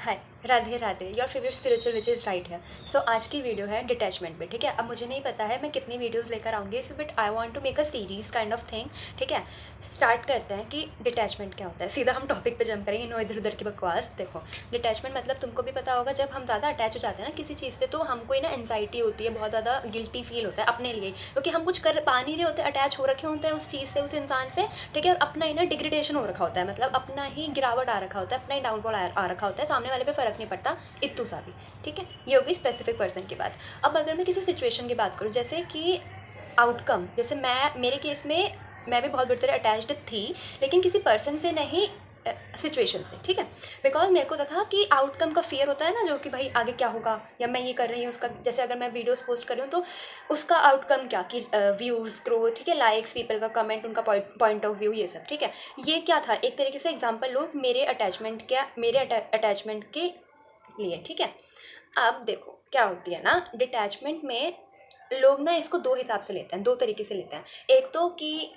Hi, Radhe Radhe. Your favourite spiritual which is right है। सो आज की वीडियो है डिटैचमेंट पे। ठीक है, अब मुझे नहीं पता है मैं कितनी वीडियोस लेकर आऊँगी इस, but I want to make a series kind of thing. ठीक है, स्टार्ट करते हैं कि डिटैचमेंट क्या होता है। सीधा हम टॉपिक पे जंप करेंगे, नो इधर उधर की बकवास। देखो, डिटैचमेंट मतलब तुमको भी पता होगा, जब हम ज़्यादा अटैच हो जाते हैं ना किसी चीज़ से, तो हमको ना एनजाइटी होती है, बहुत ज़्यादा गिल्टी फील होता है अपने लिए, क्योंकि हम कुछ कर पा नहीं रहे होते, अटैच हो रखे होते हैं उस चीज़ से, उस इंसान से। ठीक है, अपना ही ना डिग्रेडेशन हो रखा होता है, मतलब अपना ही गिरावट आ रखा होता है, अपना ही डाउनफॉल आ रखा होता है, सामने वाले पे फ़र्क नहीं पड़ता इतू सा भी। ठीक है, ये होगी स्पेसिफिक पर्सन की बात। अब अगर मैं किसी सिचुएशन की बात करूँ, जैसे कि आउटकम, जैसे मेरे केस में मैं भी बहुत बुरी तरह अटैच्ड थी, लेकिन किसी पर्सन से नहीं, सिचुएशन से। ठीक है, बिकॉज मेरे को था कि आउटकम का फियर होता है ना, जो कि भाई आगे क्या होगा, या मैं ये कर रही हूँ उसका, जैसे अगर मैं वीडियोस पोस्ट कर रही हूँ तो उसका आउटकम क्या, कि व्यूज़ ग्रोथ, ठीक है, लाइक्स, पीपल का कमेंट, उनका पॉइंट ऑफ व्यू, ये सब। ठीक है, ये क्या था, एक तरीके से एग्जाम्पल लो मेरे अटैचमेंट के लिए। ठीक है, अब देखो क्या होती है ना, डिटैचमेंट में लोग ना इसको दो हिसाब से लेते हैं, दो तरीके से लेते हैं। एक तो कि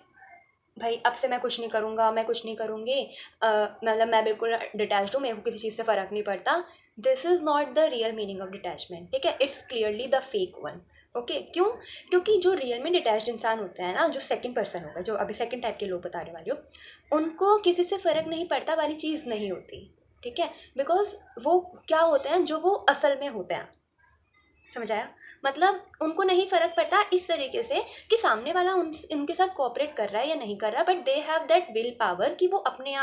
भाई अब से मैं कुछ नहीं करूँगा, मैं कुछ नहीं करूँगी, मतलब मैं बिल्कुल डिटैच्ड हूँ, मेरे को किसी चीज़ से फ़र्क नहीं पड़ता। This is not the real meaning of detachment. ठीक है, it's clearly the fake one. Okay, क्यों? क्योंकि जो रियल में डिटैच्ड इंसान होते हैं ना, जो सेकंड पर्सन होगा, जो अभी सेकंड टाइप के लोग बताने वाले हो, उनको किसी से फ़र्क नहीं पड़ता वाली चीज़ नहीं होती। ठीक है, बिकॉज वो क्या होते हैं, जो वो असल में होते हैं। समझ आया? मतलब उनको नहीं फ़र्क पड़ता इस तरीके से कि सामने वाला उनके साथ कोऑपरेट कर रहा है या नहीं कर रहा, but they have that will power कि वो अपने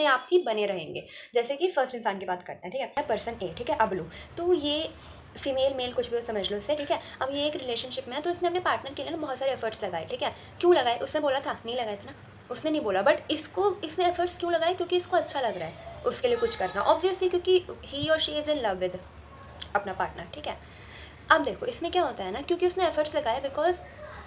आप ही बने रहेंगे। जैसे कि फर्स्ट इंसान की बात करते हैं। ठीक है, पर्सन ए, ठीक है, अबलू, तो ये फीमेल मेल कुछ भी समझ लो इससे। ठीक है, अब ये एक रिलेशनशिप में है, तो इसने अपने पार्टनर के लिए ना बहुत सारे एफर्ट्स लगाए। ठीक है, क्यों लगाए? उसने बोला था नहीं लगाए थे ना, उसने नहीं बोला, बट इसने एफर्ट्स क्यों लगाए? क्योंकि इसको अच्छा लग रहा है उसके लिए कुछ करना, ऑब्वियसली, क्योंकि ही और she is in love with अपना पार्टनर। ठीक है, अब देखो इसमें क्या होता है ना, क्योंकि उसने एफर्ट्स लगाए, बिकॉज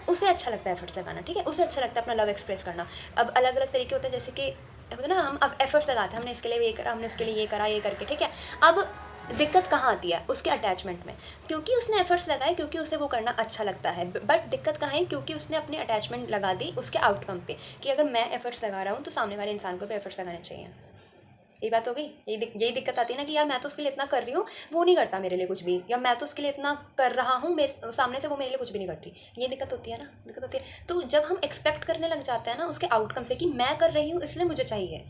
उसे अच्छा लगता है एफर्ट्स लगाना। ठीक है, उसे अच्छा लगता है अपना लव एक्सप्रेस करना। अब अलग अलग तरीके होते हैं, जैसे कि होता है ना, हम अब एफर्ट्स लगाते हैं, हमने इसके लिए ये करा, हमने उसके लिए ये करा, ये करके। ठीक है, अब दिक्कत कहाँ आती है? उसके अटैचमेंट में, क्योंकि उसने एफर्ट्स लगाए, क्योंकि उसे वो करना अच्छा लगता है, बट दिक्कत कहाँ है? क्योंकि उसने अपनी अटैचमेंट लगा दी उसके आउटकम पे, कि अगर मैं एफर्ट्स लगा रहा हूँ तो सामने वाले इंसान को भी एफर्ट्स लगाने चाहिए। ये बात हो गई। यही दिक्कत आती है ना, कि यार मैं तो उसके लिए इतना कर रही हूँ, वो नहीं करता मेरे लिए कुछ भी, या मैं तो उसके लिए इतना कर रहा हूँ, मेरे सामने से वो मेरे लिए कुछ भी नहीं करती। ये दिक्कत होती है ना, दिक्कत होती है। तो जब हम एक्सपेक्ट करने लग जाते हैं ना उसके आउटकम से, कि मैं कर रही हूँ इसलिए मुझे चाहिए,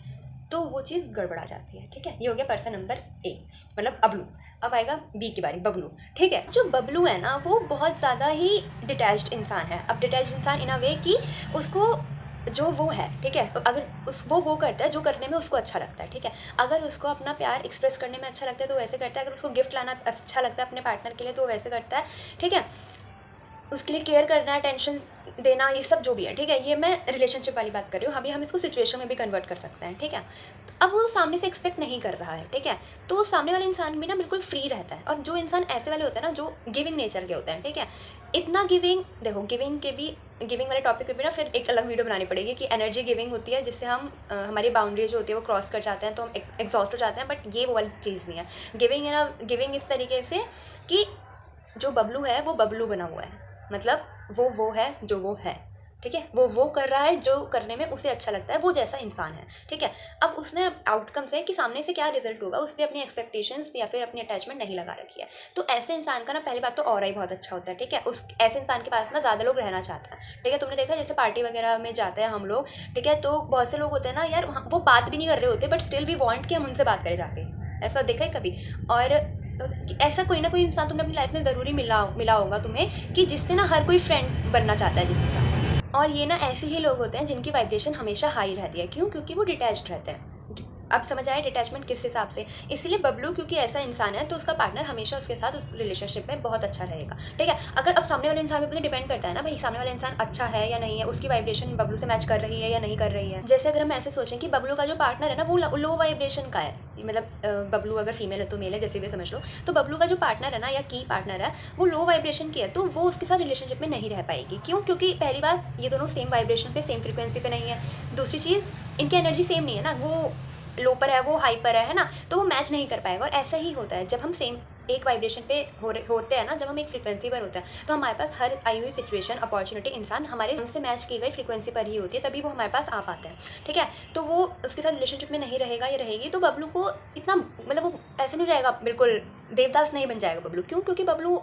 तो वो चीज़ गड़बड़ा जाती है। ठीक है, ये हो गया पर्सन नंबर ए, मतलब अबलू। अब आएगा बी की बारी, बबलू। ठीक है, जो बबलू है ना, वो बहुत ज़्यादा ही डिटैच्ड इंसान है। अब डिटैच्ड इंसान इन अ वे कि उसको जो वो है, ठीक है, तो अगर वो करता है जो करने में उसको अच्छा लगता है। ठीक है, अगर उसको अपना प्यार एक्सप्रेस करने में अच्छा लगता है तो वैसे करता है, अगर उसको गिफ्ट लाना अच्छा लगता है अपने पार्टनर के लिए तो वो वैसे करता है। ठीक है, उसके लिए केयर करना, टेंशन देना, ये सब जो भी है। ठीक है, ये मैं रिलेशनशिप वाली बात कर रही हूँ। अभी हम इसको सिचुएशन में भी कन्वर्ट कर सकते हैं। ठीक है, तो अब वो सामने से एक्सपेक्ट नहीं कर रहा है। ठीक है, तो सामने वाला इंसान भी ना बिल्कुल फ्री रहता है। और जो इंसान ऐसे वाले होते हैं ना, जो गिविंग नेचर के होते हैं, ठीक है, इतना गिविंग, देखो गिविंग वाले टॉपिक पे भी ना फिर एक अलग वीडियो बनानी पड़ेगी, कि एनर्जी गिविंग होती है जिससे हम हमारी बाउंड्री जो होती है वो क्रॉस कर जाते हैं, तो हम एग्जॉस्ट हो जाते हैं, बट ये वो वाली चीज़ नहीं है। गिविंग इस तरीके से कि जो बबलू है वो बबलू बना हुआ है, मतलब वो है जो वो है। ठीक है, वो कर रहा है जो करने में उसे अच्छा लगता है, वो जैसा इंसान है। ठीक है, अब उसने आउटकम से कि सामने से क्या रिजल्ट होगा उस पर अपनी एक्सपेक्टेशंस या फिर अपनी अटैचमेंट नहीं लगा रखी है। तो ऐसे इंसान का ना पहली बात तो ऑरा ही बहुत अच्छा होता है। ठीक है, उस ऐसे इंसान के पास ना ज़्यादा लोग रहना चाहते हैं। ठीक है, तुमने देखा जैसे पार्टी वगैरह में जाते हैं हम लोग, ठीक है, तो बहुत से लोग होते हैं ना यार, वो बात भी नहीं कर रहे होते, बट स्टिल वी वांट कि हम उनसे बात करें जाके। ऐसा देखा है कभी? और ऐसा कोई ना कोई इंसान तुमने अपनी लाइफ में ज़रूरी मिला होगा तुम्हें, कि जिससे ना हर कोई फ्रेंड बनना चाहता है जिसका। और ये ना ऐसे ही लोग होते हैं जिनकी वाइब्रेशन हमेशा हाई रहती है। क्यों? क्योंकि वो डिटैच्ड रहते हैं। अब समझ आए डिटैचमेंट किस हिसाब से? इसलिए बबलू क्योंकि ऐसा इंसान है, तो उसका पार्टनर हमेशा उसके साथ उस रिलेशनशिप में बहुत अच्छा रहेगा। ठीक है, अगर अब सामने वाले इंसान पे डिपेंड करता है ना भाई, सामने वाला इंसान अच्छा है या नहीं है, उसकी वाइब्रेशन बबलू से मैच कर रही है या नहीं कर रही है। जैसे अगर हम ऐसे सोचें कि बबलू का जो पार्टनर है ना वो लो वाइब्रेशन का है, मतलब बबलू अगर फीमेल है तो मेल है, जैसे भी समझ लो, तो बबलू का जो पार्टनर है ना, या की पार्टनर है, वो लो वाइब्रेशन की है, तो वो उसके साथ रिलेशनशिप में नहीं रह पाएगी। क्यों? क्योंकि पहली बात, ये दोनों सेम वाइब्रेशन पे, सेम फ्रिक्वेंसी पे नहीं है। दूसरी चीज़, इनकी एनर्जी सेम नहीं है ना, वो लो पर है वो हाई पर है ना, तो वो मैच नहीं कर पाएगा। और ऐसा ही होता है जब हम सेम एक वाइब्रेशन पे होते हैं ना, जब हम एक फ्रीक्वेंसी पर होते हैं तो हमारे पास हर आई हुई सिचुएशन, अपॉर्चुनिटी, इंसान हमारे हमसे मैच की गई फ्रीक्वेंसी पर ही होती है, तभी वो हमारे पास आ पाते हैं। ठीक है, तो वो उसके साथ रिलेशनशिप में नहीं रहेगा या रहेगी तो बबलू को इतना मतलब वो ऐसे नहीं रहेगा, बिल्कुल देवदास नहीं बन जाएगा बबलू। क्यों? क्योंकि बबलू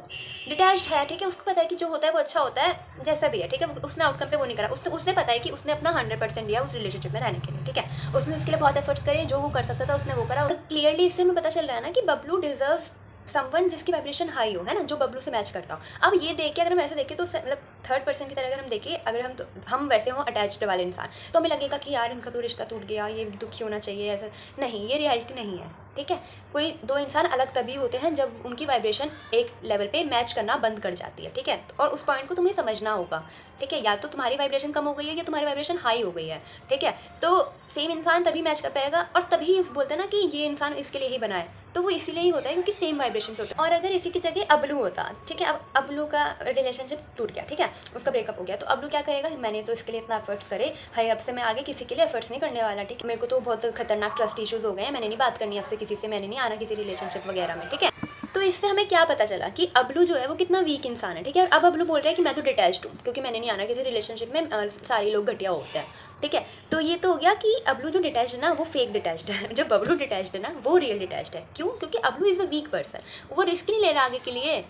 डिटैच्ड है। ठीक है, उसको पता है कि जो होता है वो अच्छा होता है जैसा भी है। ठीक है, उसने आउटकम पे वो नहीं करा, उसने पता है कि उसने अपना 100% दिया उस रिलेशनशिप में रहने के लिए। ठीक है, उसने उसके लिए बहुत एफर्ट्स करे, जो वो कर सकता था उसने वो करा। और क्लियरली इससे हमें पता चल रहा है ना कि बबलू डिजर्व्स समवन जिसकी वाइब्रेशन हाई हो, है ना, जो बबलू से मैच करता हो। अब ये देख के अगर हम ऐसे देखें तो मतलब थर्ड पर्सन की तरह अगर हम देखें, अगर हम वैसे हों अटैच्ड वाले इंसान, तो हमें लगेगा कि यार इनका तो रिश्ता टूट गया, ये दुखी होना चाहिए, ऐसा नहीं, ये रियलिटी नहीं है। ठीक है, कोई दो इंसान अलग तभी होते हैं जब उनकी वाइब्रेशन एक लेवल पे मैच करना बंद कर जाती है। ठीक है, और उस पॉइंट को तुम्हें समझना होगा। ठीक है, या तो तुम्हारी वाइब्रेशन कम हो गई है या तुम्हारी वाइब्रेशन हाई हो गई है। ठीक है, तो सेम इंसान तभी मैच कर पाएगा, और तभी बोलते हैं ना कि ये इंसान इसके लिए ही बना है, तो वो इसीलिए ही होता है क्योंकि सेम वाइब्रेशन पे होता है। और अगर इसी की जगह अबलू होता, ठीक है, अब अबलू का रिलेशनशिप टूट गया, ठीक है, उसका ब्रेकअप हो गया, तो अबलू क्या करेगा, मैंने तो इसके लिए इतना एफर्ट्स करे, हाई अब से मैं आगे किसी के लिए एफर्ट्स नहीं करने वाला। ठीक है, मेरे को तो बहुत खतरनाक ट्रस्ट इशूज़ हो गए हैं, मैंने नहीं बात करनी आपसे किसी से, मैंने नहीं आना किसी रिलेशनशिप वगैरह में। ठीक है, तो इससे हमें क्या पता चला कि अबलू जो है वो कितना वीक इंसान है। ठीक है, अब अबलू बोल रहा है कि मैं तो डिटैच्ड हूँ क्योंकि मैंने नहीं आना किसी रिलेशनशिप में, सारे लोग घटिया होते हैं। ठीक है, तो ये तो हो गया कि अबलू जो डिटैच्ड है ना वो फेक डिटैच्ड है, जो बबलू डिटैच्ड है ना वो रियल डिटैच्ड है। क्यों? क्योंकि अबलू इज़ अ वीक पर्सन, वो रिस्क नहीं ले रहा आगे के लिए,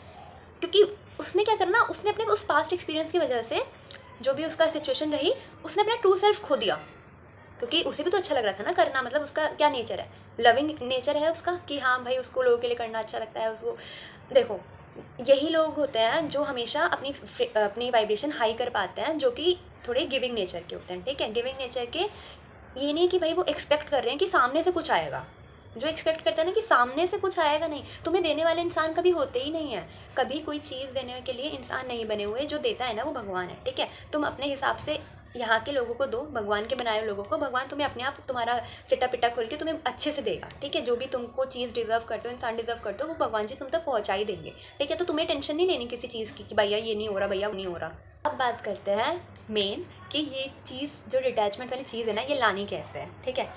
क्योंकि उसने क्या करना, उसने अपने उस पास्ट एक्सपीरियंस की वजह से जो भी उसका सिचुएशन रही, उसने अपना ट्रू सेल्फ खो दिया, क्योंकि उसे भी तो अच्छा लग रहा था ना करना, मतलब उसका क्या नेचर है, लविंग नेचर है उसका, कि हाँ भाई उसको लोगों के लिए करना अच्छा लगता है उसको। देखो, यही लोग होते हैं जो हमेशा अपनी वाइब्रेशन हाई कर पाते हैं, जो कि थोड़े गिविंग नेचर के होते हैं। ठीक है, गिविंग नेचर के ये नहीं कि भाई वो एक्सपेक्ट कर रहे हैं कि सामने से कुछ आएगा। जो एक्सपेक्ट करता है ना कि सामने से कुछ आएगा, नहीं, तुम्हें देने वाले इंसान कभी होते ही नहीं है। कभी कोई चीज़ देने के लिए इंसान नहीं बने हुए, जो देता है ना वो भगवान है। ठीक है, तुम अपने हिसाब से यहाँ के लोगों को दो, भगवान के बनाए हुए लोगों को, भगवान तुम्हें अपने आप तुम्हारा चिट्टा पिट्टा खोल के तुम्हें अच्छे से देगा। ठीक है, जो भी तुमको चीज़ डिजर्व करते हो, इंसान डिजर्व करते हो, वो भगवान जी तुम तक पहुँचा ही देंगे। ठीक है, तो तुम्हें टेंशन नहीं लेनी किसी चीज़ की कि भैया ये नहीं हो रहा, भैया वो नहीं हो रहा। अब बात करते हैं मेन कि ये चीज़ जो डिटैचमेंट वाली चीज़ है ना, ये लानी कैसे है। ठीक है,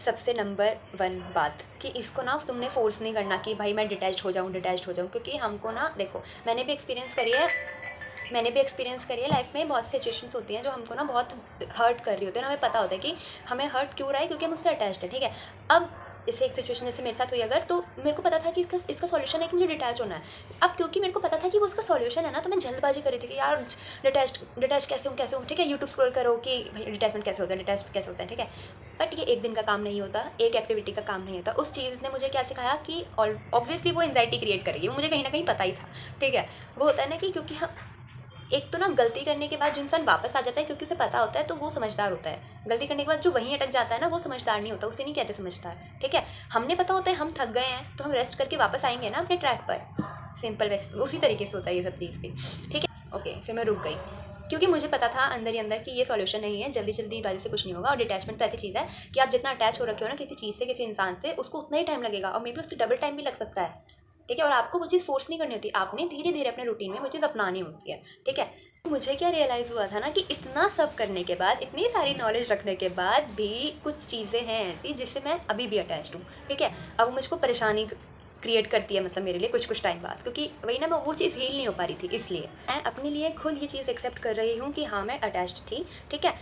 सबसे नंबर 1 बात कि इसको ना तुमने फोर्स नहीं करना कि भाई मैं डिटैच्ड हो जाऊँ, क्योंकि हमको ना, देखो मैंने भी एक्सपीरियंस करी है लाइफ में। बहुत सिचुएशंस होती हैं जो हमको ना बहुत हर्ट कर रही होती है, हमें पता होता है कि हमें हर्ट क्यों रहा है, क्योंकि हम उससे अटैच्ड है। ठीक है, अब जैसे एक सिचुएशन जैसे मेरे साथ हुई अगर, तो मेरे को पता था कि इसका सॉल्यूशन है कि मुझे डिटैच होना है। अब क्योंकि मेरे को पता था कि वो उसका सॉल्यूशन है ना, तो मैं जल्दबाजी कर रही थी कि यार डिटैच कैसे हूँ। ठीक है, यूट्यूब स्क्रॉल करो कि भाई डिटैचमेंट कैसे होता है। ठीक है, बट ये एक दिन का काम नहीं होता, एक एक्टिविटी का काम नहीं होता। उस चीज़ ने मुझे क्या सिखाया कि ऑब्वियसली वो एंजाइटी क्रिएट करेगी, वो मुझे कहीं ना कहीं पता ही था। ठीक है, वो होता है ना कि क्योंकि हम एक तो ना गलती करने के बाद जो इंसान वापस आ जाता है क्योंकि उसे पता होता है, तो वो समझदार होता है। गलती करने के बाद जो वहीं अटक जाता है ना, वो समझदार नहीं होता, उसे नहीं कहते समझदार। ठीक है, हमने पता होता है हम थक गए हैं तो हम रेस्ट करके वापस आएंगे ना अपने ट्रैक पर, सिंपल वैसे उसी तरीके से होता है ये सब चीज़ भी। ठीक है, ओके, फिर मैं रुक गई क्योंकि मुझे पता था अंदर ही अंदर कि ये सॉल्यूशन नहीं है, जल्दी बाजी से कुछ नहीं होगा। और डिटैचमेंट तो ऐसी चीज़ है कि आप जितना अटैच हो रखे हो ना किसी चीज़ से, किसी इंसान से, उसको उतना ही टाइम लगेगा, और मे बी उससे डबल टाइम भी लग सकता है। ठीक है, और आपको वो चीज़ फोर्स नहीं करनी होती, आपने धीरे धीरे अपने रूटीन में वो चीज़ अपनानी होती है। ठीक है, मुझे क्या रियलाइज़ हुआ था ना कि इतना सब करने के बाद, इतनी सारी नॉलेज रखने के बाद भी कुछ चीज़ें हैं ऐसी जिससे मैं अभी भी अटैच्ड हूँ। ठीक है, अब वो मुझको परेशानी क्रिएट करती है, मतलब मेरे लिए कुछ टाइम बाद, क्योंकि वही ना, मैं वो चीज़ हील नहीं हो पा रही थी। इसलिए मैं अपने लिए खुद ये चीज़ एक्सेप्ट कर रही हूँ कि हाँ मैं अटैच्ड थी। ठीक है,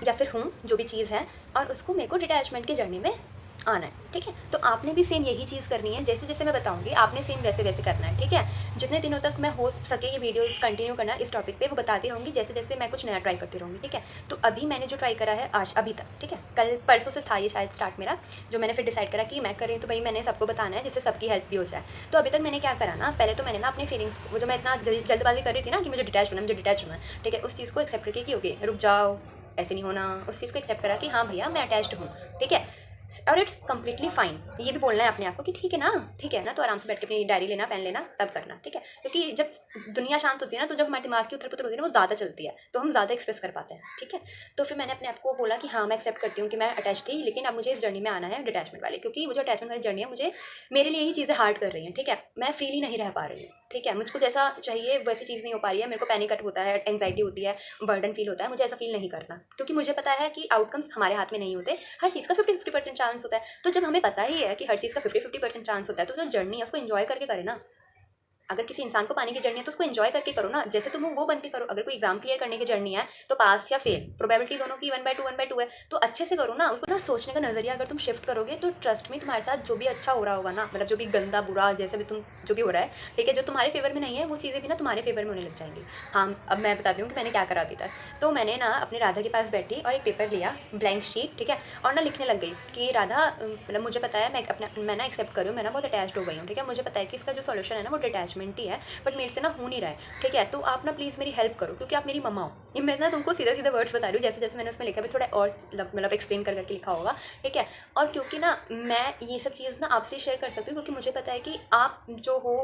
या फिर हूँ, जो भी चीज़ है, और उसको मेरे को डिटैचमेंट की जर्नी में आना है। ठीक है, तो आपने भी सेम यही चीज़ करनी है, जैसे जैसे मैं बताऊंगी आपने सेम वैसे वैसे करना है। ठीक है, जितने दिनों तक मैं हो सके ये वीडियोस कंटिन्यू करना इस टॉपिक पे, वो बताती रहूँगी जैसे जैसे मैं कुछ नया ट्राई करती रहूँगी। ठीक है, तो अभी मैंने जो ट्राई करा है आज अभी तक, ठीक है, कल परसों से था ये शायद स्टार्ट मेरा, जो मैंने फिर डिसाइड करा कि मैं कर रही हूँ तो भाई मैंने सबको बताना है जिससे सबकी हेल्प भी हो जाए। तो अभी तक मैंने क्या करा ना, पहले तो मैंने ना अपनी फीलिंग्स, वो जो मैं इतना जल्दबाजी कर रही थी ना कि मुझे डिटैच होना है, ठीक है, उस चीज़ को एक्सेप्ट करके कि ओके रुक जाओ, ऐसे नहीं होना, उस चीज़ को एक्सेप्ट करा कि हाँ भैया मैं अटैच्ड हूँ। ठीक है, और इट्स कम्प्लीटली फाइन। ये भी बोलना है अपने आप को कि ठीक है ना, तो आराम से बैठ के अपनी डायरी लेना, पेन लेना, तब करना। ठीक है, क्योंकि जब दुनिया शांत होती है ना, तो जब हमारे दिमाग की उथल पुथल होती है ना, वो ज़्यादा चलती है, तो हम ज़्यादा एक्सप्रेस कर पाते हैं। ठीक है, तो फिर मैंने अपने आप को बोला कि हाँ मैं एक्सेप्ट करती हूँ कि मैं अटैच थी, लेकिन अब मुझे इस जर्नी में आना है डिटैचमेंट वाले, क्योंकि वो जो अटैचमेंट वाली जर्नी है मुझे, मेरे लिए ही चीज़ें हार्ड कर रही हैं। ठीक है, मैं फ्रीली नहीं रह पा रही हूँ। ठीक है, मुझको जैसा चाहिए वैसी चीज़ नहीं हो पा रही है, मेरे को पैनिक अटैक होता है, एंजाइटी होती है, बर्डन फील होता है, मुझे ऐसा फील नहीं करना, क्योंकि मुझे पता है कि आउटकम्स हमारे हाथ में नहीं होते, हर चीज़ का 50-50% चांस होता है। तो जब हमें पता ही है कि हर चीज़ का 50-50% चांस होता है, तो जो जर्नी है उसको एंजॉय करके करें ना। अगर किसी इंसान को पाने की जर्नी है तो उसको एंजॉय करके करो ना, जैसे तुम वो बन के करो। अगर कोई एग्जाम क्लियर करने की जर्नी है तो पास या फेल प्रोबेबिलिटी दोनों की 1/2 है, तो अच्छे से करो ना। उसको ना सोचने का नजरिया अगर तुम शिफ्ट करोगे तो ट्रस्ट में तुम्हारे साथ जो भी अच्छा हो रहा होगा ना, मतलब जो भी गंदा बुरा जैसे भी तुम जो भी हो रहा है, ठीक है, जो तुम्हारे फेवर में नहीं है वो चीज़ें भी ना तुम्हारे फेवर में होने लग जाएंगी। हाँ, अब मैं बताती हूँ कि मैंने क्या करा अभी तक। तो मैंने ना अपनी राधा के पास बैठी और एक पेपर लिया, ब्लैंक शीट, ठीक है, और ना लिखने लग गई कि राधा, मतलब मुझे पता है मैं ना एक्सेप्ट करूँ, मैं ना बहुत अटैच्ड हो गई हूँ, ठीक है, मुझे पता है कि इसका जो सॉल्यूशन है ना वो डिटैचमेंट ही है, बट मेरे से ना हो नहीं रहा है, ठीक है, तो आप ना प्लीज़ मेरी हेल्प करो क्योंकि आप मेरी मम्मा हो। ये मैं ना तुमको सीधा सीधा वर्ड्स बता रही हूँ, जैसे जैसे मैंने उसमें लिखा है, थोड़ा और मतलब एक्सप्लेन करके लिखा होगा, ठीक है। और क्योंकि ना मैं ये सब चीज़ ना आपसे शेयर कर सकती हूँ क्योंकि मुझे पता है कि आप जो हो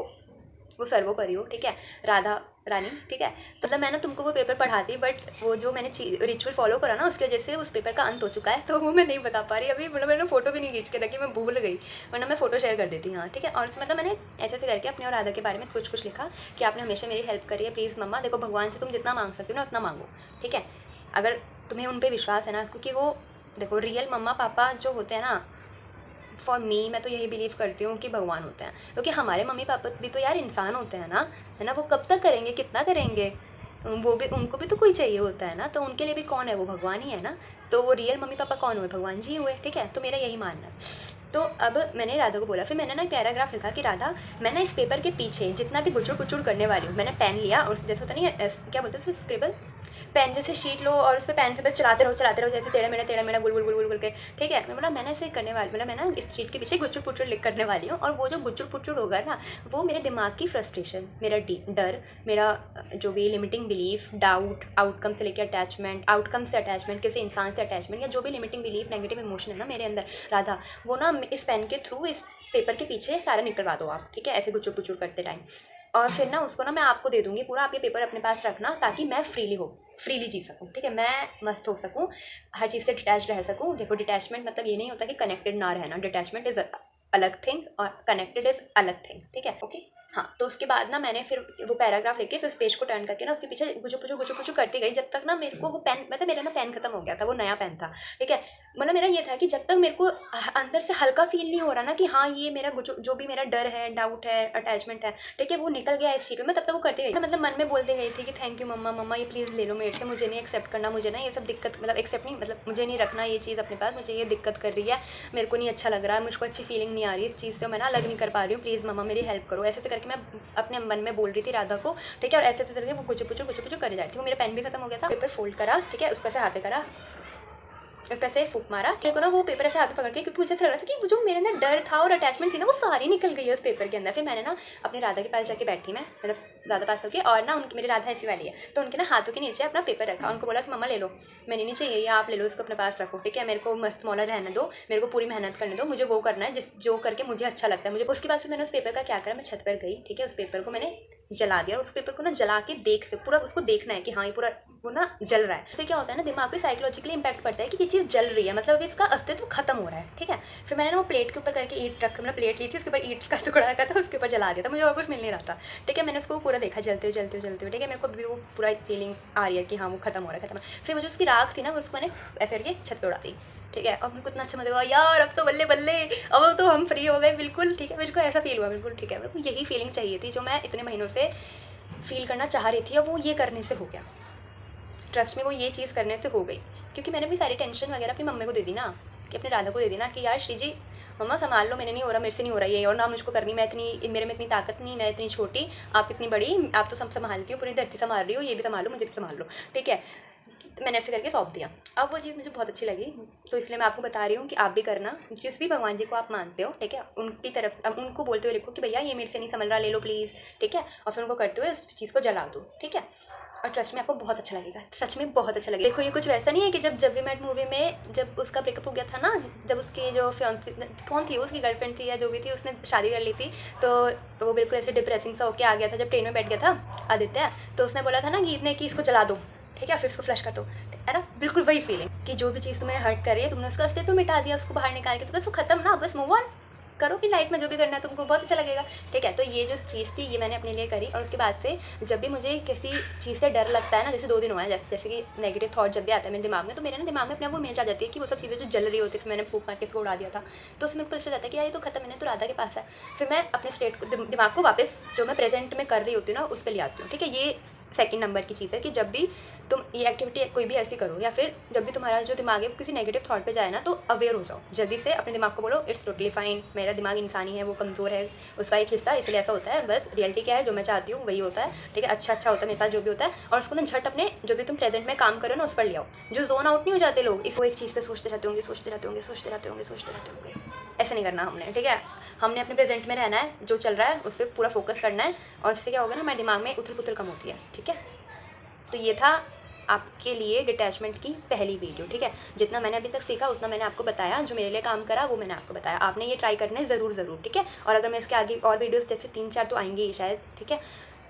वो सर्वोपरि हो, ठीक है, राधा रानी, ठीक है। तो मतलब मैं ना तुमको वो पेपर पढ़ाती, बट वो जो मैंने रिचुअल फॉलो करा ना उसकी वजह से उस पेपर का अंत हो चुका है, तो वो मैं नहीं बता पा रही अभी। मतलब मैंने फोटो भी नहीं खींच के रखी, मैं भूल गई, वरना मैं फोटो शेयर कर देती। हाँ, ठीक है। और मतलब मैंने ऐसे ऐसे करके अपने और राधा के बारे में कुछ कुछ लिखा कि आपने हमेशा मेरी हेल्प करी है, प्लीज़ मम्मा देखो, भगवान से तुम जितना मांग सकते हो ना उतना मांगो, ठीक है, अगर तुम्हें उन पर विश्वास है ना, क्योंकि वो देखो रियल मम्मा पापा जो होते हैं ना, फॉर मी, मैं तो यही बिलीव करती हूँ कि भगवान होते हैं, क्योंकि हमारे मम्मी पापा भी तो यार इंसान होते हैं ना, है ना, वो कब तक करेंगे, कितना करेंगे, वो भी, उनको भी तो कोई चाहिए होता है ना, तो उनके लिए भी कौन है, वो भगवान ही है ना। तो वो रियल मम्मी पापा कौन हुए, भगवान जी हुए, ठीक है। तो मेरा यही मानना है। तो अब मैंने राधा को बोला, फिर मैंने ना एक पैराग्राफ लिखा कि राधा, मैं ना इस पेपर के पीछे जितना भी गुचुड़ गुचुड़ करने वाली हूँ, मैंने पेन लिया और जैसे होता नहीं है क्या बोलते हैं उसे, स्क्रिबल पेन जैसे शीट लो और उस पर पेन पे बस चलाते रहो जैसे टेढ़ा मेढ़ा गुल गुल के, ठीक है। मैं बोला मैंने ऐसे करने वाली, मतलब मैं ना इस शीट के पीछे गुचुड़ पुचुड़ लिख करने वाली हूँ, और वो जो गुचुड़ पुचुड़ होगा ना वो मेरे दिमाग की फ्रस्ट्रेशन, मेरा डर, मेरा जो भी लिमिटिंग बिलीफ, डाउट, आउटकम से लेकर अटैचमेंट, आउटकम से अटैचमेंट, किसी इंसान से अटैचमेंट, या जो भी लिमिटिंग बिलीफ, नेगेटिव इमोशन है ना मेरे अंदर, राधा, वो ना इस पेन के थ्रू, इस पेपर के पीछे सारा निकलवा दो आप, ठीक है, ऐसे गुचुड़ पुचुड़ करते टाइम। और फिर ना उसको ना मैं आपको दे दूँगी पूरा, आप ये पेपर अपने पास रखना ताकि मैं फ्रीली जी सकूँ, ठीक है, मैं मस्त हो सकूँ, हर चीज़ से डिटैच रह सकूँ। देखो डिटैचमेंट मतलब ये नहीं होता कि कनेक्टेड ना रहना, डिटैचमेंट इज़ अलग थिंग और कनेक्टेड इज़ अलग थिंग, ठीक है, ओके। हाँ, तो उसके बाद ना मैंने फिर वो पैराग्राफ लेके फिर उस पेज को टर्न करके ना उसके पीछे गुचु पुचु करती गई, जब तक ना मेरे को वो पेन, मतलब मेरा ना पेन खत्म हो गया था, वो नया पेन था, ठीक है। मतलब मेरा ये था कि जब तक मेरे को अंदर से हल्का फील नहीं हो रहा ना कि हाँ ये मेरा जो भी मेरा डर है, डाउट है, अटैचमेंट है, ठीक है, वो निकल गया इस चीज़ में, मैं तब तक वो करती गई, मतलब मन में बोलते गई थी कि थैंक यू मम्मा ये प्लीज़ ले लो मेरे से, मुझे नहीं एक्सेप्ट करना, मुझे ना ये सब दिक्कत, मतलब एक्सेप्ट नहीं, मतलब मुझे नहीं रखना ये चीज़ अपने पास, मुझे ये दिक्कत कर रही है, मेरे को नहीं अच्छा लग रहा है, मुझको अच्छी फीलिंग नहीं आ रही इस चीज़ से, मैं ना अलग नहीं कर पा रही हूँ, प्लीज़ मम्मा मेरी हेल्प करो, ऐसे करके मैं अपने मन में बोल रही थी राधा को, ठीक है। और ऐसे करके वो गुचु पुचु कर जाती थी। वो मेरा पेन भी खत्म हो गया था, पेपर फोल्ड करा, ठीक है, उसका से हाथ पे करा, उस पर से फूक मारा, मेरे को ना वो पेपर ऐसे हाथ में पकड़ के, क्योंकि मुझे ऐसा लग रहा था कि जो मेरे अंदर डर था और अटैचमेंट थी ना वो सारी निकल गई है उस पेपर के अंदर। फिर मैंने ना अपने राधा के पास जाके बैठी, मैं मतलब राधा पास होके, और ना उनकी, मेरी राधा ऐसी वाली है, तो उनके ना हाथों के नीचे अपना पेपर रखा, उनको बोला कि मम्मा ले लो, मैंने नहीं चाहिए, आप ले लो, इसको अपने पास रखो, ठीक है, मेरे को मस्त मौला रहने दो, मेरे को पूरी मेहनत करने दो, मुझे वो करना है जो करके मुझे अच्छा लगता है मुझे। उसके बाद फिर मैंने उस पेपर का क्या करा, मैं छत पर गई, ठीक है, उस पेपर को मैंने जला दिया, और उस पेपर को ना जला के पूरा उसको देखना है कि हाँ ये पूरा वो ना जल रहा है। इससे क्या होता है ना, दिमाग पे साइकोलॉजिकली इंपैक्ट पड़ता है कि ये चीज़ जल रही है, मतलब इसका अस्तित्व खत्म हो रहा है, ठीक है। फिर मैंने ना वो प्लेट के ऊपर करके ईंट रख, मतलब प्लेट ली थी, उसके ऊपर ईंट का टुकड़ा रखा था, उसके ऊपर जला दिया था, मुझे और कुछ मिल नहीं रहा था, ठीक है। मैंने उसको पूरा देखा जलते हुए, ठीक है, मेरे को भी वो पूरा एक फीलिंग आ रही है कि हाँ वो खत्म हो रहा है, खत्म। फिर मुझे उसकी राख थी ना, उसको मैंने ऐसे करके छत पर उड़ा दी, ठीक है, और मेरे को इतना अच्छा मजा हुआ यार, अब तो बल्ले बल्ले, अब तो हम फ्री हो गए बिल्कुल, ठीक है, मुझको ऐसा फील हुआ बिल्कुल, ठीक है। मेरे को यही फीलिंग चाहिए थी जो मैं इतने महीनों से फील करना चाह रही थी, और वो ये करने से हो गया, ट्रस्ट में वो ये चीज़ करने से हो गई, क्योंकि मैंने अपनी सारी टेंशन वगैरह अपनी मम्मी को दे दी ना, कि अपने राधा को दे दी ना कि यार श्री जी मम्मा संभाल लो, मैंने नहीं हो रहा, मेरे से नहीं हो रहा ये, और ना मुझको करनी, मैं इतनी, मेरे में इतनी ताकत नहीं, मैं इतनी छोटी, आप इतनी बड़ी, आप तो सब संभालती हो, पूरी धरती संभाल रही हो, ये भी संभालो, मुझे भी संभाल लो, ठीक है। तो मैंने ऐसे करके सौंप दिया। अब वो चीज़ मुझे बहुत अच्छी लगी, तो इसलिए मैं आपको बता रही हूँ कि आप भी करना, जिस भी भगवान जी को आप मानते हो, ठीक है, उनकी तरफ अब उनको बोलते हुए लिखो कि भैया ये मेरे से नहीं संभल रहा, ले लो प्लीज़, ठीक है, और फिर उनको करते हुए उस चीज़ को जला दो, ठीक है। और ट्रस्ट में आपको बहुत अच्छा लगेगा, सच में बहुत अच्छा लगेगा। देखो ये कुछ वैसा नहीं है कि जब वी मेट मूवी में जब उसका ब्रेकअप हो गया था ना, जब उसकी जो फियांसी कौन थी, उसकी गर्लफ्रेंड थी या जो भी थी, उसने शादी कर ली थी, तो वो बिल्कुल ऐसे डिप्रेसिंग सा होकर आ गया था जब ट्रेन में बैठ गया था आदित्य, तो उसने बोला था ना गीत ने कि इसको जला दो, ठीक है, फिर उसको फ्लश कर दो, है ना, बिल्कुल वही फीलिंग कि जो भी चीज़ तुम्हें हर्ट कर रही है, तुमने उसका अस्तित्व मिटा दिया, उसको बाहर निकाल के, तो बस वो खत्म ना, बस मूव ऑन, करो अपनी लाइफ में जो भी करना है तुमको, बहुत अच्छा लगेगा। ठीक है, तो ये जो चीज़ थी ये मैंने अपने लिए करी। और उसके बाद से जब भी मुझे किसी चीज़ से डर लगता है ना, जैसे 2 दिन हुआ है, जैसे कि नेगेटिव थॉट जब भी आता है मेरे दिमाग में, तो मेरे ना दिमाग में अपने आप वो इमेज आ जाती है कि वो सब चीज़ें जो जल रही होती थी, मैंने फूंक मार के इसको उड़ा दिया था, तो उसमें पता चल जाता है कि यार ये तो खत्म, मैंने तो राधा के पास है। फिर मैं अपने स्टेट को, दिमाग को वापस जो मैं प्रेजेंट में कर रही होती हूँ ना, उस पर ले आती हूँ। ठीक है, ये सेकंड नंबर की चीज़ है कि जब भी तुम ये एक्टिविटी कोई भी ऐसी करो, या फिर जब भी तुम्हारा जो दिमाग है किसी नेगेटिव थॉट पे जाए ना, तो अवेयर हो जाओ जल्दी से, अपने दिमाग को बोलो इट्स टोटली फाइन, मेरा दिमाग इंसानी है, वो कमज़ोर है, उसका एक हिस्सा, इसलिए ऐसा होता है, बस रियलिटी क्या है, जो मैं चाहती हूँ वही होता है। ठीक है, अच्छा होता है मेरे पास जो भी होता है। और उसको ना झट अपने जो भी तुम प्रेजेंट में काम करो ना उस पर ले आओ। जो जोन आउट नहीं हो जाते लोग, इसको एक चीज़ पे सोचते रहते होंगे, ऐसा नहीं करना हमने। ठीक है, हमने अपने प्रेजेंट में रहना है, जो चल रहा है उस पर पूरा फोकस करना है, और इससे क्या होगा ना, हमारे दिमाग में उथल पुथल कम होती है। ठीक है, तो ये था आपके लिए डिटैचमेंट की पहली वीडियो। ठीक है, जितना मैंने अभी तक सीखा उतना मैंने आपको बताया, जो मेरे लिए काम करा वो मैंने आपको बताया। आपने ये ट्राई करना है ज़रूर। ठीक है, और अगर मैं इसके आगे और वीडियोस जैसे 3-4 तो आएंगे ही शायद। ठीक है,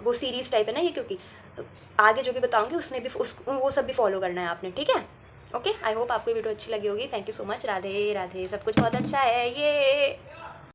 वो सीरीज़ टाइप है ना ये, क्योंकि तो आगे जो भी बताऊँगी उसने भी वो सब भी फॉलो करना है आपने। ठीक है, ओके, आई होप आपको ये वीडियो अच्छी लगी होगी। Thank you so much. Radhe Radhe, सब कुछ बहुत अच्छा है ये।